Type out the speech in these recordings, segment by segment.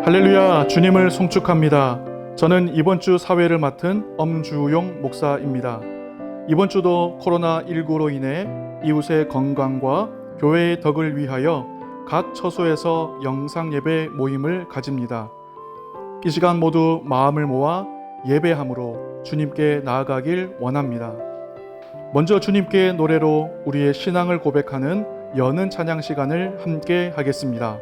할렐루야, 주님을 송축합니다. 저는 이번 주 사회를 맡은 엄주용 목사입니다. 이번 주도 코로나19로 인해 이웃의 건강과 교회의 덕을 위하여 각 처소에서 영상 예배 모임을 가집니다. 이 시간 모두 마음을 모아 예배함으로 주님께 나아가길 원합니다. 먼저 주님께 노래로 우리의 신앙을 고백하는 여는 찬양 시간을 함께 하겠습니다.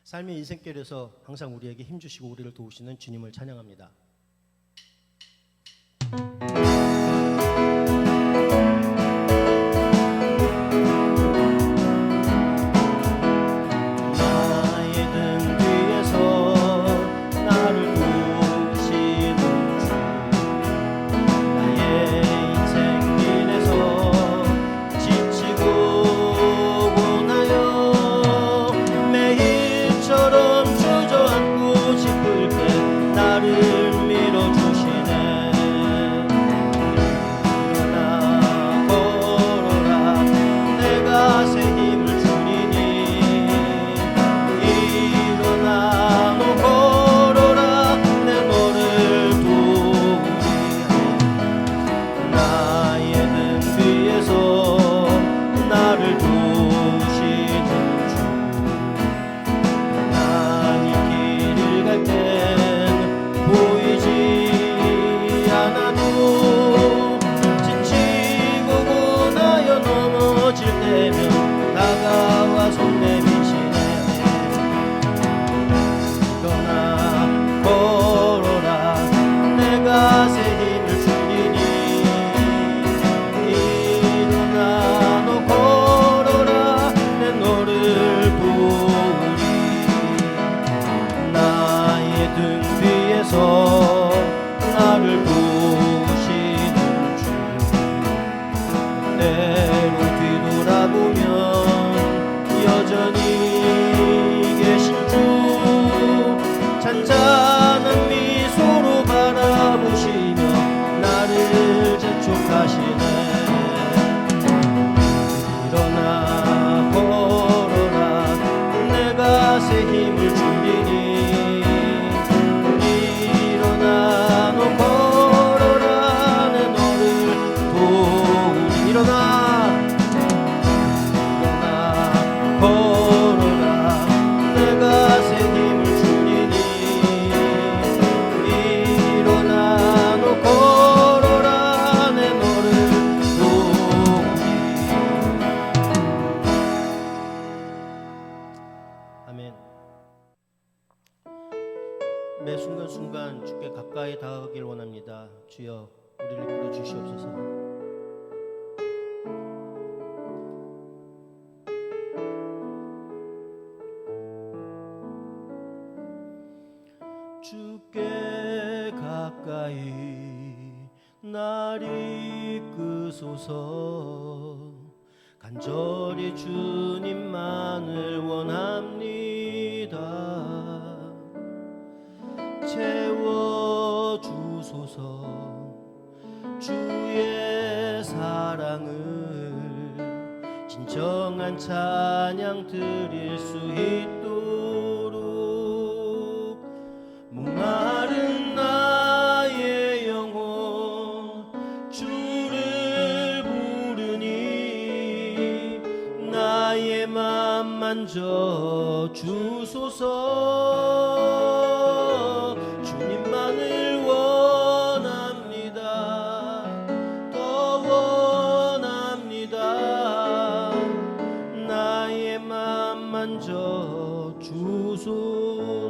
삶의 인생길에서 항상 우리에게 힘주시고 우리를 도우시는 주님을 찬양합니다. 내가 새 힘을 주리니 일어나 너 걸어라 내 너를 도우리 일어나 걸어라 내가 새 힘을 주리니 일어나 너 걸어라 내 너를 도우리 아멘. 매 순간순간 주께 가까이 다가가길 원합니다. 주여 우리를 이끌어 주시옵소서. 주께 가까이 날 이끄소서. 간절히 주님만을 원합니다. 채워주소서. 주의 사랑을 진정한 찬양 드릴 수 있도록 목마른 나의 영혼 주를 부르니 나의 맘 만져 주소서. 주님만을 원합니다. 더 원합니다. 나의 맘 만져 주소서.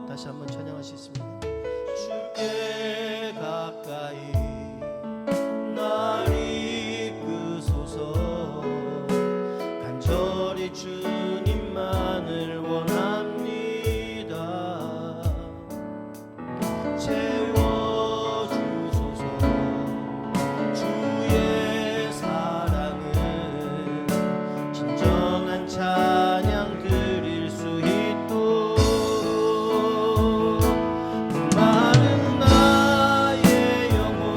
다시 한번 찬양하시겠습니다. 주께 가까이 날 이끄소서. 간절히 주님만을 원합니다. 채워주소서. 주의 사랑을 진정한 찬양 드릴 수 있도록 목마른 나의 영혼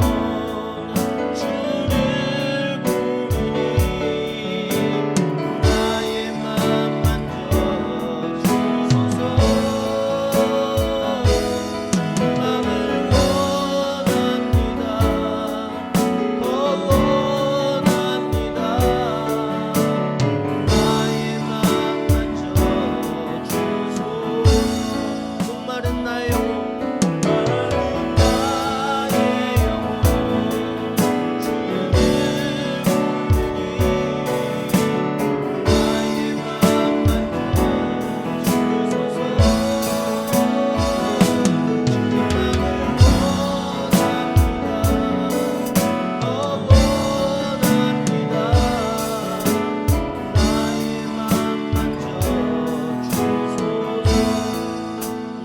주를 부르니 나의 맘 만져 주소서. 주님만을 원합니다. 더 원합니다. 나의 맘 만져 주소서. 목마른 나의 영혼 주를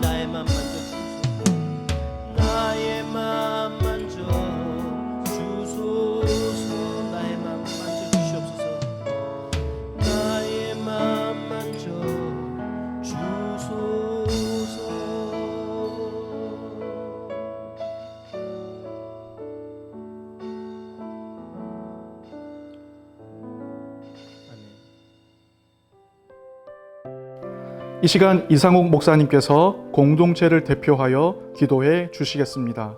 나의 맘 만져 나의 맘 만져 주소서. 나의 맘 만져 주시옵소서. 나의 맘 만져 주소서. 아멘. 이 시간 이상욱 목사님께서 공동체를 대표하여 기도해 주시겠습니다.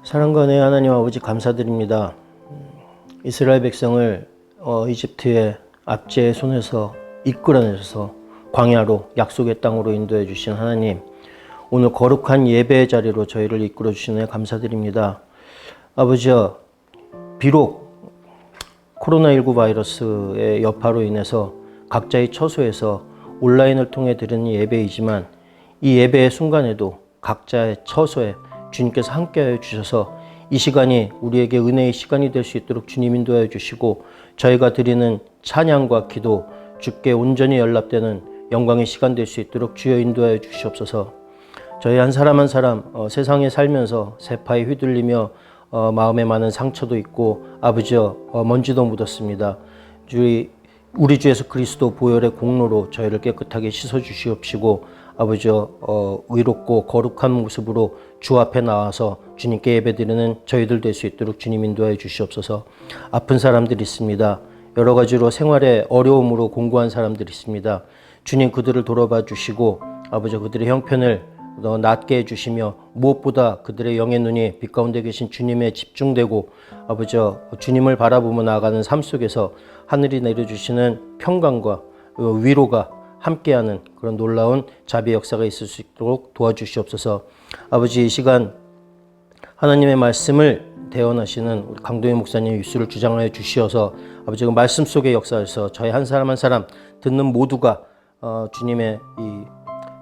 사랑과 은혜의 하나님 아버지 감사드립니다. 이스라엘 백성을 이집트의 압제의 손에서 이끌어내셔서 광야로 약속의 땅으로 인도해 주신 하나님, 오늘 거룩한 예배의 자리로 저희를 이끌어 주시는 감사드립니다. 아버지여, 비록 코로나19 바이러스의 여파로 인해서 각자의 처소에서 온라인을 통해 드리는 예배이지만 이 예배의 순간에도 각자의 처소에 주님께서 함께하여 주셔서 이 시간이 우리에게 은혜의 시간이 될 수 있도록 주님 인도하여 주시고 저희가 드리는 찬양과 기도 주께 온전히 연락되는 영광의 시간 될 수 있도록 주여 인도하여 주시옵소서. 저희 한 사람 한 사람 세상에 살면서 세파에 휘둘리며 마음에 많은 상처도 있고 아버지여 먼지도 묻었습니다. 우리 주 예수 그리스도 보혈의 공로로 저희를 깨끗하게 씻어 주시옵시고 아버지여 의롭고 거룩한 모습으로 주 앞에 나와서 주님께 예배드리는 저희들 될 수 있도록 주님 인도하여 주시옵소서. 아픈 사람들이 있습니다. 여러 가지로 생활에 어려움으로 공고한 사람들이 있습니다. 주님 그들을 돌아봐 주시고 아버지 그들의 형편을 더 낫게 해주시며 무엇보다 그들의 영의 눈이 빛 가운데 계신 주님에 집중되고 아버지 주님을 바라보며 나아가는 삶 속에서 하늘이 내려주시는 평강과 위로가 함께하는 그런 놀라운 자비의 역사가 있을 수 있도록 도와주시옵소서. 아버지 이 시간 하나님의 말씀을 대언하시는 우리 강동희 목사님 입술을 주장하여 주시어서 아버지 그 말씀 속의 역사에서 저희 한 사람 한 사람 듣는 모두가 주님의 이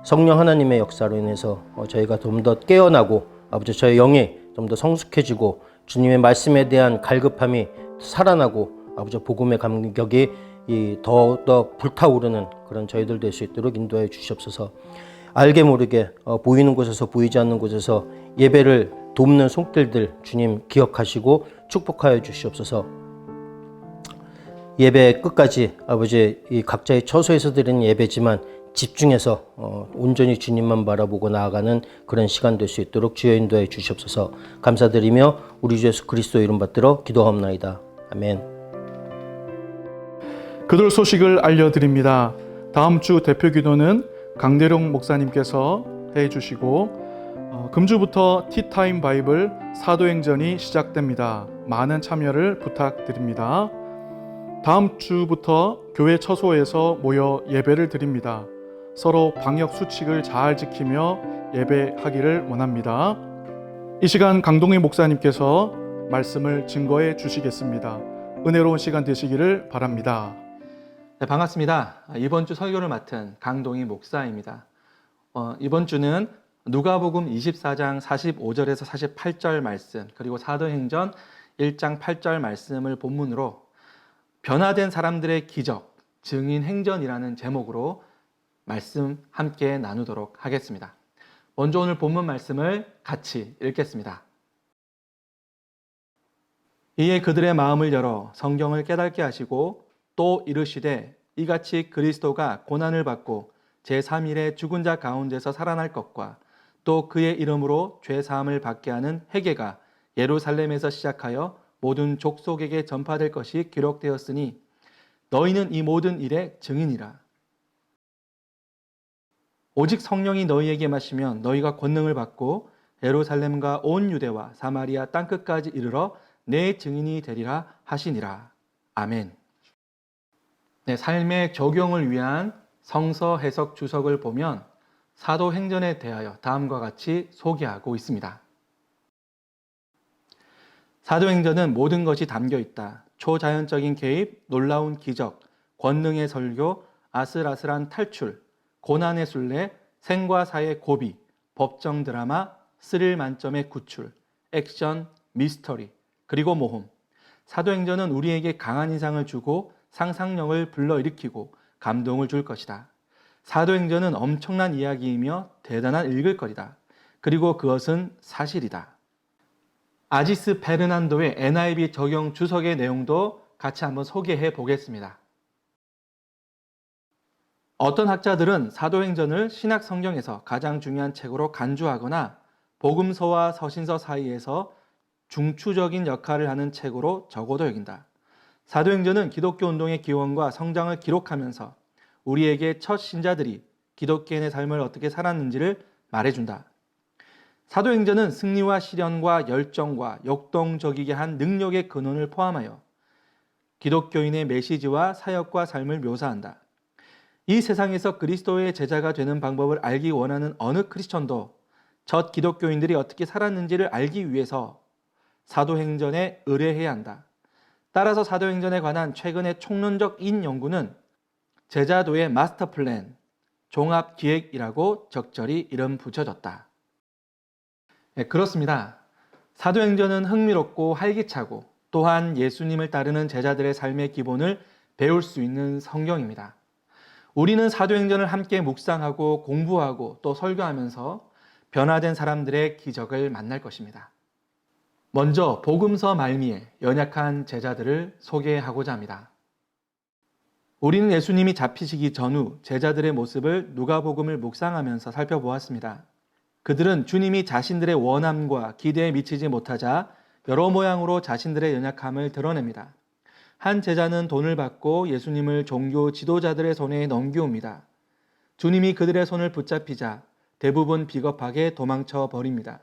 성령 하나님의 역사로 인해서 저희가 좀 더 깨어나고 아버지 저희 영이 좀 더 성숙해지고 주님의 말씀에 대한 갈급함이 살아나고 아버지 복음의 감격이 더더 불타오르는 그런 저희들 될 수 있도록 인도하여 주시옵소서. 알게 모르게 보이는 곳에서 보이지 않는 곳에서 예배를 돕는 손길들 주님 기억하시고 축복하여 주시옵소서. 예배 끝까지 아버지 이 각자의 처소에서 드리는 예배지만 집중해서 온전히 주님만 바라보고 나아가는 그런 시간 될 수 있도록 주여 인도해 주시옵소서. 감사드리며 우리 주 예수 그리스도 이름 받들어 기도하옵나이다. 아멘. 그들 소식을 알려드립니다. 다음 주 대표 기도는 강대룡 목사님께서 해주시고 금주부터 티타임 바이블 사도행전이 시작됩니다. 많은 참여를 부탁드립니다. 다음 주부터 교회 처소에서 모여 예배를 드립니다. 서로 방역 수칙을 잘 지키며 예배하기를 원합니다. 이 시간 강동희 목사님께서 말씀을 증거해 주시겠습니다. 은혜로운 시간 되시기를 바랍니다. 네, 반갑습니다. 이번 주 설교를 맡은 강동희 목사입니다. 이번 주는 누가복음 24장 45절에서 48절 말씀 그리고 사도행전 1장 8절 말씀을 본문으로 변화된 사람들의 기적, 증인 행전이라는 제목으로 말씀 함께 나누도록 하겠습니다. 먼저 오늘 본문 말씀을 같이 읽겠습니다. 이에 그들의 마음을 열어 성경을 깨닫게 하시고 또 이르시되 이같이 그리스도가 고난을 받고 제3일에 죽은 자 가운데서 살아날 것과 또 그의 이름으로 죄 사함을 받게 하는 회개가 예루살렘에서 시작하여 모든 족속에게 전파될 것이 기록되었으니 너희는 이 모든 일의 증인이라. 오직 성령이 너희에게 마시면 너희가 권능을 받고 예루살렘과 온 유대와 사마리아 땅끝까지 이르러 내 증인이 되리라 하시니라. 아멘. 네, 삶의 적용을 위한 성서 해석 주석을 보면 사도행전에 대하여 다음과 같이 소개하고 있습니다. 사도행전은 모든 것이 담겨 있다. 초자연적인 개입, 놀라운 기적, 권능의 설교, 아슬아슬한 탈출, 고난의 순례, 생과 사의 고비, 법정 드라마, 스릴 만점의 구출, 액션, 미스터리, 그리고 모험. 사도행전은 우리에게 강한 인상을 주고 상상력을 불러일으키고 감동을 줄 것이다. 사도행전은 엄청난 이야기이며 대단한 읽을거리다. 그리고 그것은 사실이다. 아지스 베르난도의 NIV 적용 주석의 내용도 같이 한번 소개해 보겠습니다. 어떤 학자들은 사도행전을 신약 성경에서 가장 중요한 책으로 간주하거나 복음서와 서신서 사이에서 중추적인 역할을 하는 책으로 적어도 여긴다. 사도행전은 기독교 운동의 기원과 성장을 기록하면서 우리에게 첫 신자들이 기독교인의 삶을 어떻게 살았는지를 말해준다. 사도행전은 승리와 시련과 열정과 역동적이게 한 능력의 근원을 포함하여 기독교인의 메시지와 사역과 삶을 묘사한다. 이 세상에서 그리스도의 제자가 되는 방법을 알기 원하는 어느 크리스천도 첫 기독교인들이 어떻게 살았는지를 알기 위해서 사도행전에 의뢰해야 한다. 따라서 사도행전에 관한 최근의 총론적인 연구는 제자도의 마스터 플랜, 종합기획이라고 적절히 이름 붙여졌다. 네, 그렇습니다. 사도행전은 흥미롭고 활기차고 또한 예수님을 따르는 제자들의 삶의 기본을 배울 수 있는 성경입니다. 우리는 사도행전을 함께 묵상하고 공부하고 또 설교하면서 변화된 사람들의 기적을 만날 것입니다. 먼저 복음서 말미에 연약한 제자들을 소개하고자 합니다. 우리는 예수님이 잡히시기 전후 제자들의 모습을 누가복음을 묵상하면서 살펴보았습니다. 그들은 주님이 자신들의 원함과 기대에 미치지 못하자 여러 모양으로 자신들의 연약함을 드러냅니다. 한 제자는 돈을 받고 예수님을 종교 지도자들의 손에 넘겨옵니다. 주님이 그들의 손을 붙잡히자 대부분 비겁하게 도망쳐 버립니다.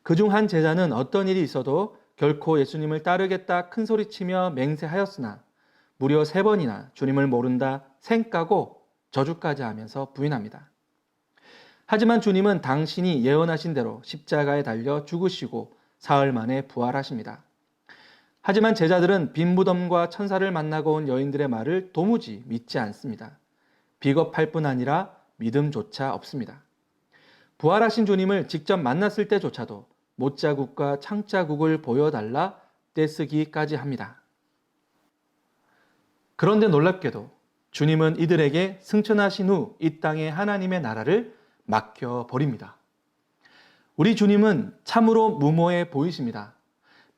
그중 한 제자는 어떤 일이 있어도 결코 예수님을 따르겠다 큰 소리치며 맹세하였으나 무려 3번이나 주님을 모른다 생까고 저주까지 하면서 부인합니다. 하지만 주님은 당신이 예언하신 대로 십자가에 달려 죽으시고 사흘 만에 부활하십니다. 하지만 제자들은 빈 무덤과 천사를 만나고 온 여인들의 말을 도무지 믿지 않습니다. 비겁할 뿐 아니라 믿음조차 없습니다. 부활하신 주님을 직접 만났을 때조차도 못자국과 창자국을 보여달라 떼쓰기까지 합니다. 그런데 놀랍게도 주님은 이들에게 승천하신 후 이 땅에 하나님의 나라를 맡겨버립니다. 우리 주님은 참으로 무모해 보이십니다.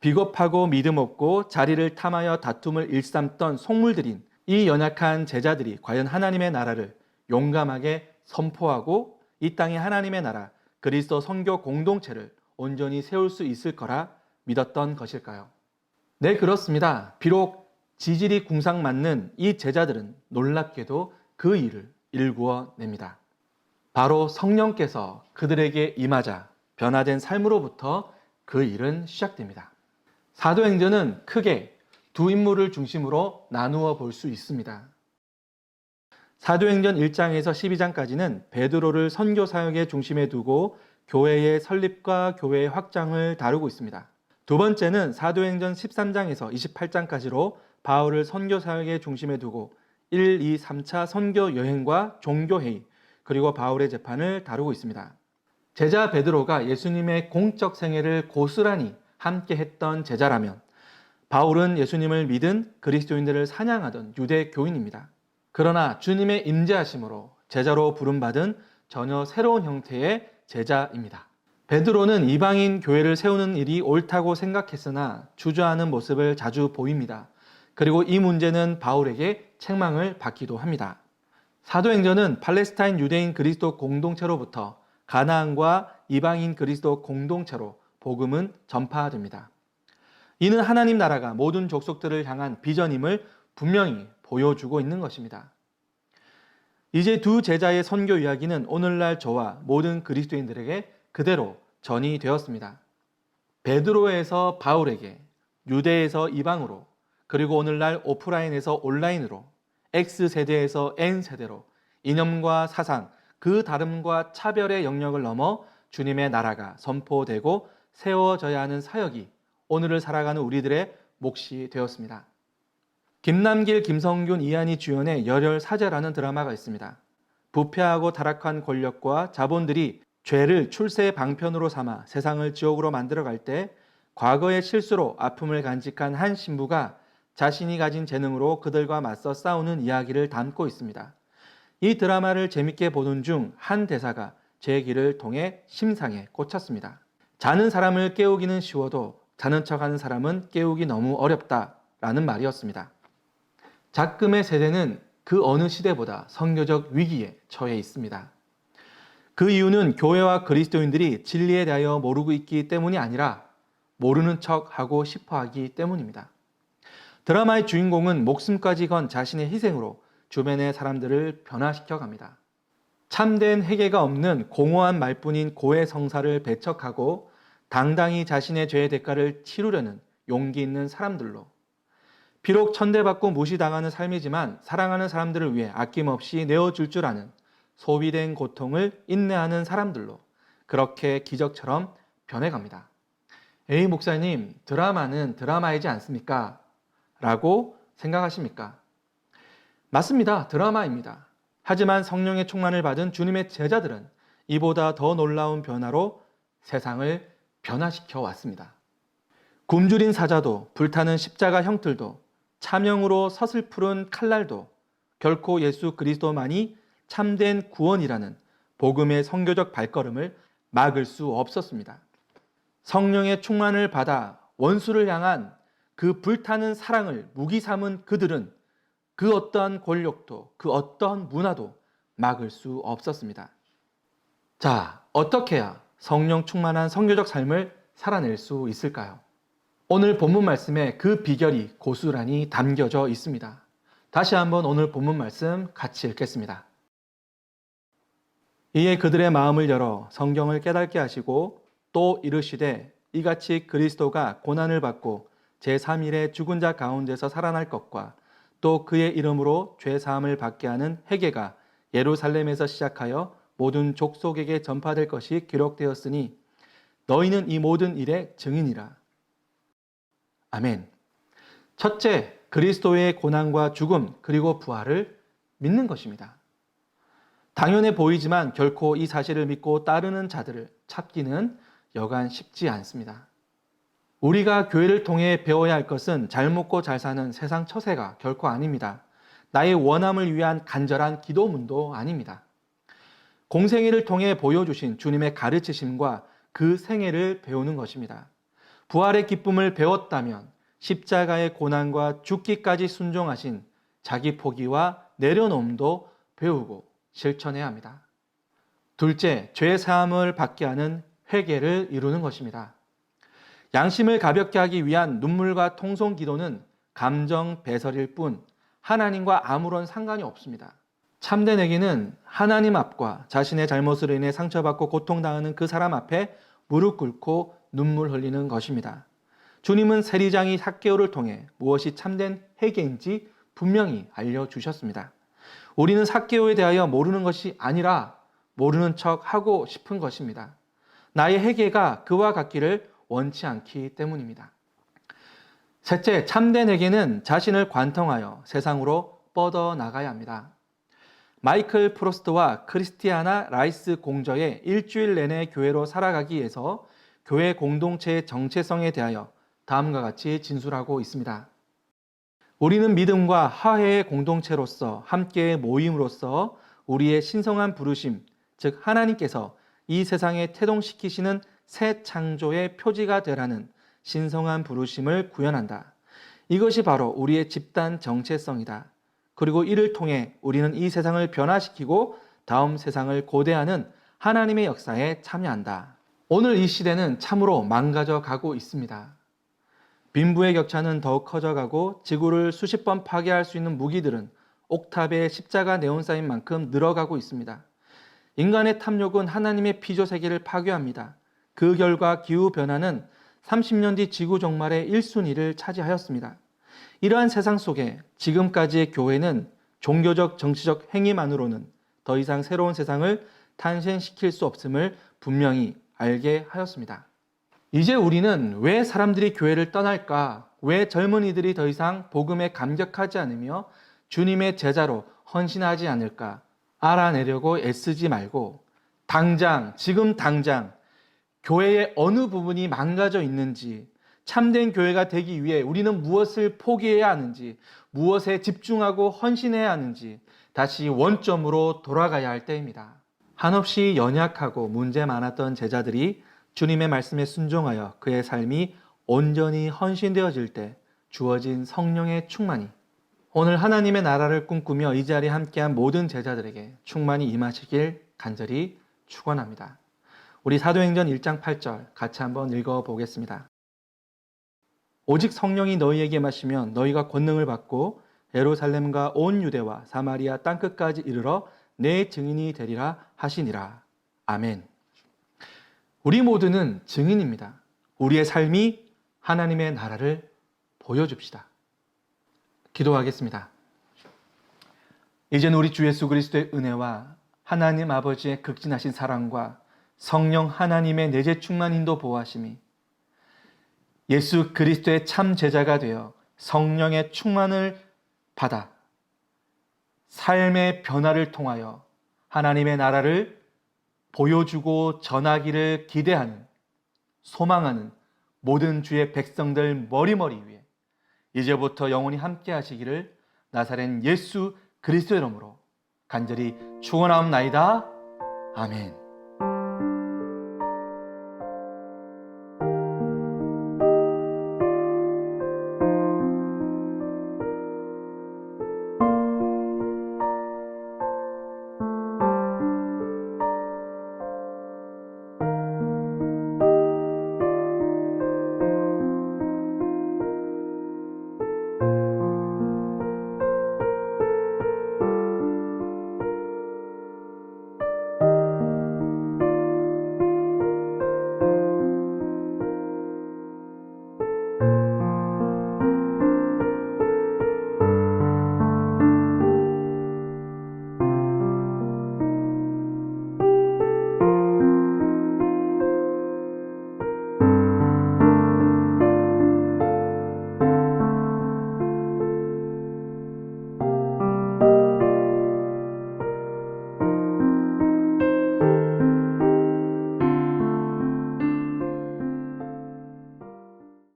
비겁하고 믿음 없고 자리를 탐하여 다툼을 일삼던 속물들인 이 연약한 제자들이 과연 하나님의 나라를 용감하게 선포하고 이 땅에 하나님의 나라 그리스도 선교 공동체를 온전히 세울 수 있을 거라 믿었던 것일까요? 네, 그렇습니다. 비록 지질이 궁상맞는 이 제자들은 놀랍게도 그 일을 일구어냅니다. 바로 성령께서 그들에게 임하자 변화된 삶으로부터 그 일은 시작됩니다. 사도행전은 크게 두 인물을 중심으로 나누어 볼 수 있습니다. 사도행전 1장에서 12장까지는 베드로를 선교 사역의 중심에 두고 교회의 설립과 교회의 확장을 다루고 있습니다. 두 번째는 사도행전 13장에서 28장까지로 바울을 선교 사역의 중심에 두고 1, 2, 3차 선교 여행과 종교회의 그리고 바울의 재판을 다루고 있습니다. 제자 베드로가 예수님의 공적 생애를 고스란히 함께 했던 제자라면 바울은 예수님을 믿은 그리스도인들을 사냥하던 유대 교인입니다. 그러나 주님의 임재하심으로 제자로 부름받은 전혀 새로운 형태의 제자입니다. 베드로는 이방인 교회를 세우는 일이 옳다고 생각했으나 주저하는 모습을 자주 보입니다. 그리고 이 문제는 바울에게 책망을 받기도 합니다. 사도행전은 팔레스타인 유대인 그리스도 공동체로부터 가나안과 이방인 그리스도 공동체로 복음은 전파됩니다. 이는 하나님 나라가 모든 족속들을 향한 비전임을 분명히 보여주고 있는 것입니다. 이제 두 제자의 선교 이야기는 오늘날 저와 모든 그리스도인들에게 그대로 전이 되었습니다. 베드로에서 바울에게, 유대에서 이방으로, 그리고 오늘날 오프라인에서 온라인으로, X세대에서 N세대로 이념과 사상, 그 다름과 차별의 영역을 넘어 주님의 나라가 선포되고 세워져야 하는 사역이 오늘을 살아가는 우리들의 몫이 되었습니다. 김남길, 김성균, 이한이 주연의 열혈사제라는 드라마가 있습니다. 부패하고 타락한 권력과 자본들이 죄를 출세 방편으로 삼아 세상을 지옥으로 만들어갈 때 과거의 실수로 아픔을 간직한 한 신부가 자신이 가진 재능으로 그들과 맞서 싸우는 이야기를 담고 있습니다. 이 드라마를 재밌게 보는 중 한 대사가 제 귀를 통해 심상에 꽂혔습니다. 자는 사람을 깨우기는 쉬워도 자는 척하는 사람은 깨우기 너무 어렵다라는 말이었습니다. 작금의 세대는 그 어느 시대보다 선교적 위기에 처해 있습니다. 그 이유는 교회와 그리스도인들이 진리에 대하여 모르고 있기 때문이 아니라 모르는 척하고 싶어하기 때문입니다. 드라마의 주인공은 목숨까지 건 자신의 희생으로 주변의 사람들을 변화시켜 갑니다. 참된 회개가 없는 공허한 말뿐인 고해 성사를 배척하고 당당히 자신의 죄의 대가를 치르려는 용기 있는 사람들로, 비록 천대받고 무시당하는 삶이지만 사랑하는 사람들을 위해 아낌없이 내어줄 줄 아는 소비된 고통을 인내하는 사람들로 그렇게 기적처럼 변해갑니다. 에이 목사님, 드라마는 드라마이지 않습니까? 라고 생각하십니까? 맞습니다. 드라마입니다. 하지만 성령의 충만을 받은 주님의 제자들은 이보다 더 놀라운 변화로 세상을 변화시켜 왔습니다. 굶주린 사자도 불타는 십자가 형틀도 차명으로 서슬푸른 칼날도 결코 예수 그리스도만이 참된 구원이라는 복음의 선교적 발걸음을 막을 수 없었습니다. 성령의 충만을 받아 원수를 향한 그 불타는 사랑을 무기 삼은 그들은 그 어떠한 권력도 그 어떠한 문화도 막을 수 없었습니다. 자, 어떻게 해야 성령 충만한 선교적 삶을 살아낼 수 있을까요? 오늘 본문 말씀에 그 비결이 고스란히 담겨져 있습니다. 다시 한번 오늘 본문 말씀 같이 읽겠습니다. 이에 그들의 마음을 열어 성경을 깨닫게 하시고 또 이르시되 이같이 그리스도가 고난을 받고 제3일에 죽은 자 가운데서 살아날 것과 또 그의 이름으로 죄 사함을 받게 하는 회개가 예루살렘에서 시작하여 모든 족속에게 전파될 것이 기록되었으니 너희는 이 모든 일의 증인이라. 아멘. 첫째, 그리스도의 고난과 죽음 그리고 부활을 믿는 것입니다. 당연해 보이지만 결코 이 사실을 믿고 따르는 자들을 찾기는 여간 쉽지 않습니다. 우리가 교회를 통해 배워야 할 것은 잘 먹고 잘 사는 세상 처세가 결코 아닙니다. 나의 원함을 위한 간절한 기도문도 아닙니다. 공생애를 통해 보여주신 주님의 가르치심과 그 생애를 배우는 것입니다. 부활의 기쁨을 배웠다면 십자가의 고난과 죽기까지 순종하신 자기 포기와 내려놓음도 배우고 실천해야 합니다. 둘째, 죄 사함을 받게 하는 회개를 이루는 것입니다. 양심을 가볍게 하기 위한 눈물과 통성 기도는 감정 배설일 뿐 하나님과 아무런 상관이 없습니다. 참된 회개는 하나님 앞과 자신의 잘못으로 인해 상처받고 고통당하는 그 사람 앞에 무릎 꿇고 눈물 흘리는 것입니다. 주님은 세리장이 삭개오를 통해 무엇이 참된 회개인지 분명히 알려주셨습니다. 우리는 삭개오에 대하여 모르는 것이 아니라 모르는 척 하고 싶은 것입니다. 나의 회개가 그와 같기를 원치 않기 때문입니다. 셋째, 참된 회개는 자신을 관통하여 세상으로 뻗어나가야 합니다. 마이클 프로스트와 크리스티아나 라이스 공저의 일주일 내내 교회로 살아가기 위해서 교회 공동체의 정체성에 대하여 다음과 같이 진술하고 있습니다. 우리는 믿음과 화해의 공동체로서 함께의 모임으로서 우리의 신성한 부르심, 즉 하나님께서 이 세상에 태동시키시는 새 창조의 표지가 되라는 신성한 부르심을 구현한다. 이것이 바로 우리의 집단 정체성이다. 그리고 이를 통해 우리는 이 세상을 변화시키고 다음 세상을 고대하는 하나님의 역사에 참여한다. 오늘 이 시대는 참으로 망가져 가고 있습니다. 빈부의 격차는 더욱 커져가고 지구를 수십 번 파괴할 수 있는 무기들은 옥탑에 십자가 네온사인 만큼 늘어가고 있습니다. 인간의 탐욕은 하나님의 피조 세계를 파괴합니다. 그 결과 기후변화는 30년 뒤 지구 종말의 1순위를 차지하였습니다. 이러한 세상 속에 지금까지의 교회는 종교적 정치적 행위만으로는 더 이상 새로운 세상을 탄생시킬 수 없음을 분명히 알게 하였습니다. 이제 우리는 왜 사람들이 교회를 떠날까? 왜 젊은이들이 더 이상 복음에 감격하지 않으며 주님의 제자로 헌신하지 않을까? 알아내려고 애쓰지 말고 지금 당장 교회의 어느 부분이 망가져 있는지, 참된 교회가 되기 위해 우리는 무엇을 포기해야 하는지, 무엇에 집중하고 헌신해야 하는지 다시 원점으로 돌아가야 할 때입니다. 한없이 연약하고 문제 많았던 제자들이 주님의 말씀에 순종하여 그의 삶이 온전히 헌신되어질 때 주어진 성령의 충만이 오늘 하나님의 나라를 꿈꾸며 이 자리에 함께한 모든 제자들에게 충만히 임하시길 간절히 축원합니다. 우리 사도행전 1장 8절 같이 한번 읽어보겠습니다. 오직 성령이 너희에게 마시면 너희가 권능을 받고 예루살렘과 온 유대와 사마리아 땅끝까지 이르러 내 증인이 되리라 하시니라. 아멘. 우리 모두는 증인입니다. 우리의 삶이 하나님의 나라를 보여줍시다. 기도하겠습니다. 이제는 우리 주 예수 그리스도의 은혜와 하나님 아버지의 극진하신 사랑과 성령 하나님의 내재 충만 인도 보호하심이 예수 그리스도의 참 제자가 되어 성령의 충만을 받아 삶의 변화를 통하여 하나님의 나라를 보여주고 전하기를 기대하는, 소망하는 모든 주의 백성들 머리머리 위에 이제부터 영원히 함께 하시기를 나사렛 예수 그리스도의 이름으로 간절히 축원하옵나이다. 아멘.